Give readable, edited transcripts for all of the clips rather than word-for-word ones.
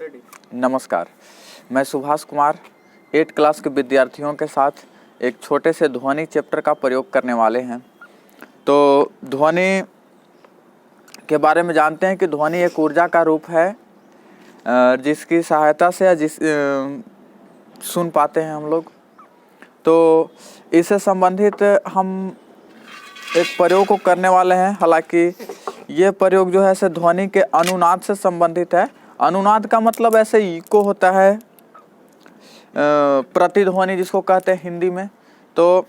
नमस्कार, मैं सुभाष कुमार 8 क्लास के विद्यार्थियों के साथ एक छोटे से ध्वनि चैप्टर का प्रयोग करने वाले हैं। तो ध्वनि के बारे में जानते हैं कि ध्वनि एक ऊर्जा का रूप है जिसकी सहायता से सुन पाते हैं हम लोग। तो इससे संबंधित हम एक प्रयोग को करने वाले हैं। हालांकि ये प्रयोग जो है ध्वनि के अनुनाद से संबंधित है। अनुनाद का मतलब ऐसे इको होता है, प्रतिध्वनि जिसको कहते हैं हिंदी में। तो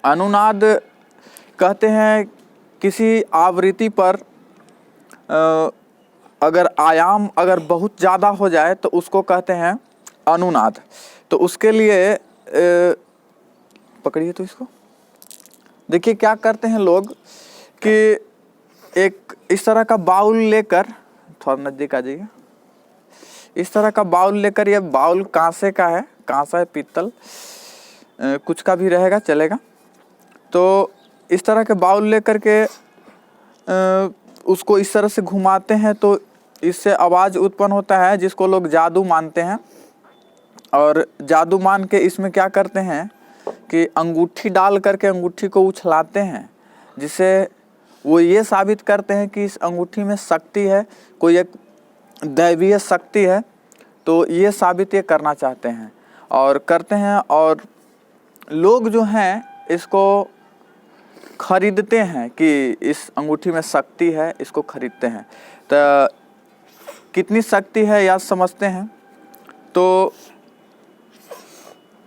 अनुनाद कहते हैं किसी आवृत्ति पर अगर आयाम बहुत ज़्यादा हो जाए तो उसको कहते हैं अनुनाद। तो उसके लिए पकड़िए तो इसको देखिए क्या करते हैं लोग कि एक इस तरह का बाउल लेकर, थोड़ा नज़दीक आ जाइए, इस तरह का बाउल लेकर, ये बाउल कांसे का है, कांसा है, पीतल कुछ का भी रहेगा चलेगा। तो इस तरह के बाउल लेकर के उसको इस तरह से घुमाते हैं तो इससे आवाज़ उत्पन्न होता है जिसको लोग जादू मानते हैं। और जादू मान के इसमें क्या करते हैं कि अंगूठी डाल करके अंगूठी को उछलाते हैं, जिससे वो ये साबित करते हैं कि इस अंगूठी में शक्ति है, कोई एक दैवीय शक्ति है। तो ये साबित ये करना चाहते हैं और करते हैं, और लोग जो हैं इसको खरीदते हैं कि इस अंगूठी में शक्ति है, इसको खरीदते हैं। तो कितनी शक्ति है यह समझते हैं। तो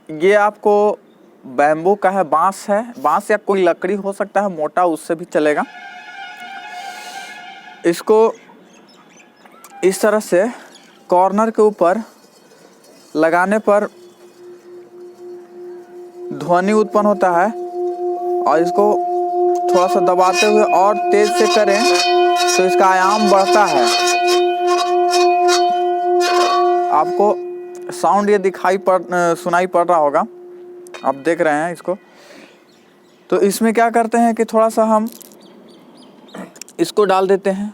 ये आपको बैम्बू का है, बांस है, बांस या कोई लकड़ी हो सकता है मोटा, उससे भी चलेगा। इसको इस तरह से कॉर्नर के ऊपर लगाने पर ध्वनि उत्पन्न होता है, और इसको थोड़ा सा दबाते हुए और तेज से करें तो इसका आयाम बढ़ता है। आपको साउंड ये सुनाई पड़ रहा होगा, आप देख रहे हैं इसको। तो इसमें क्या करते हैं कि थोड़ा सा हम इसको डाल देते हैं,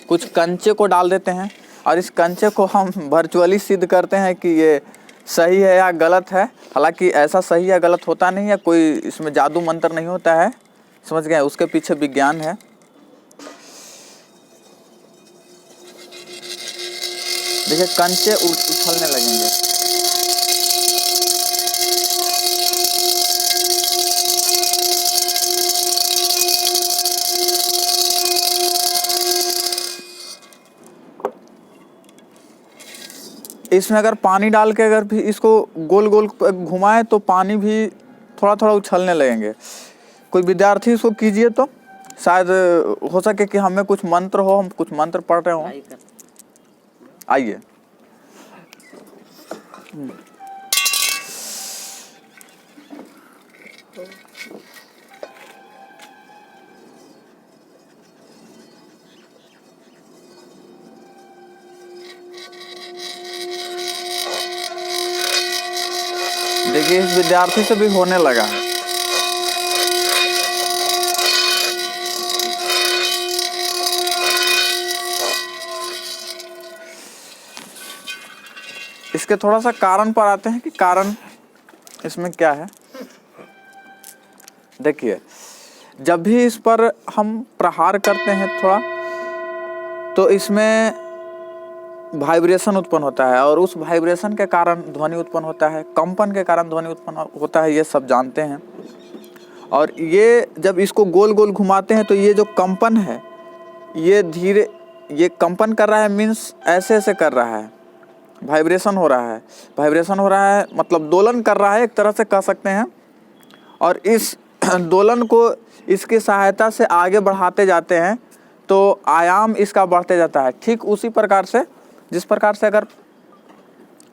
कुछ कंचे को डाल देते हैं, और इस कंचे को हम वर्चुअली सिद्ध करते हैं कि ये सही है या गलत है। हालांकि ऐसा सही या गलत होता नहीं है, कोई इसमें जादू मंत्र नहीं होता है, समझ गए, उसके पीछे विज्ञान है। देखिए कंचे उछलने लगेंगे। इसमें अगर पानी डाल के अगर भी इसको गोल गोल घुमाएं तो पानी भी थोड़ा थोड़ा उछलने लगेंगे। कोई विद्यार्थी इसको कीजिए तो शायद हो सके कि हमें कुछ मंत्र हो, हम कुछ मंत्र पढ़ रहे हो। आइए। देखिए इस विद्यार्थी से भी होने लगा है। इसके थोड़ा सा कारण पर आते हैं कि कारण इसमें क्या है। देखिए जब भी इस पर हम प्रहार करते हैं थोड़ा, तो इसमें वाइब्रेशन उत्पन्न होता है, और उस वाइब्रेशन के कारण ध्वनि उत्पन्न होता है, कंपन के कारण ध्वनि उत्पन्न होता है, ये सब जानते हैं। और ये जब इसको गोल गोल घुमाते हैं तो ये जो कंपन है ये धीरे, ये कंपन कर रहा है, मीन्स ऐसे ऐसे कर रहा है, वाइब्रेशन हो रहा है, वाइब्रेशन हो रहा है मतलब दोलन कर रहा है, एक तरह से कह सकते हैं। और इस दोलन को इसकी सहायता से आगे बढ़ाते जाते हैं तो आयाम इसका बढ़ते जाता है। ठीक उसी प्रकार से जिस प्रकार से अगर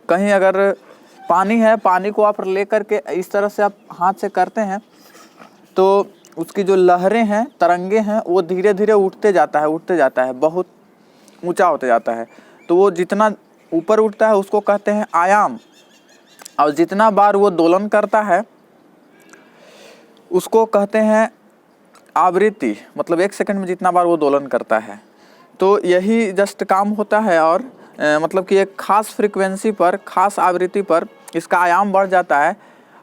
कहीं अगर पानी है, पानी को आप ले करके इस तरह से आप हाथ से करते हैं तो उसकी जो लहरें हैं, तरंगे हैं, वो धीरे धीरे उठते जाता है, बहुत ऊंचा होते जाता है। तो वो जितना ऊपर उठता है उसको कहते हैं आयाम, और जितना बार वो दोलन करता है उसको कहते हैं आवृत्ति, मतलब 1 सेकंड में जितना बार वो दोलन करता है। तो यही जस्ट काम होता है। और मतलब कि एक खास फ्रीक्वेंसी पर, खास आवृत्ति पर इसका आयाम बढ़ जाता है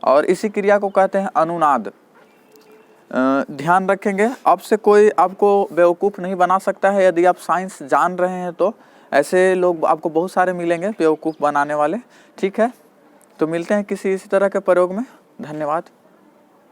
और इसी क्रिया को कहते हैं अनुनाद। ध्यान रखेंगे, अब से कोई आपको बेवकूफ़ नहीं बना सकता है। यदि आप साइंस जान रहे हैं तो ऐसे लोग आपको बहुत सारे मिलेंगे बेवकूफ़ बनाने वाले। ठीक है, तो मिलते हैं किसी इसी तरह के प्रयोग में। धन्यवाद।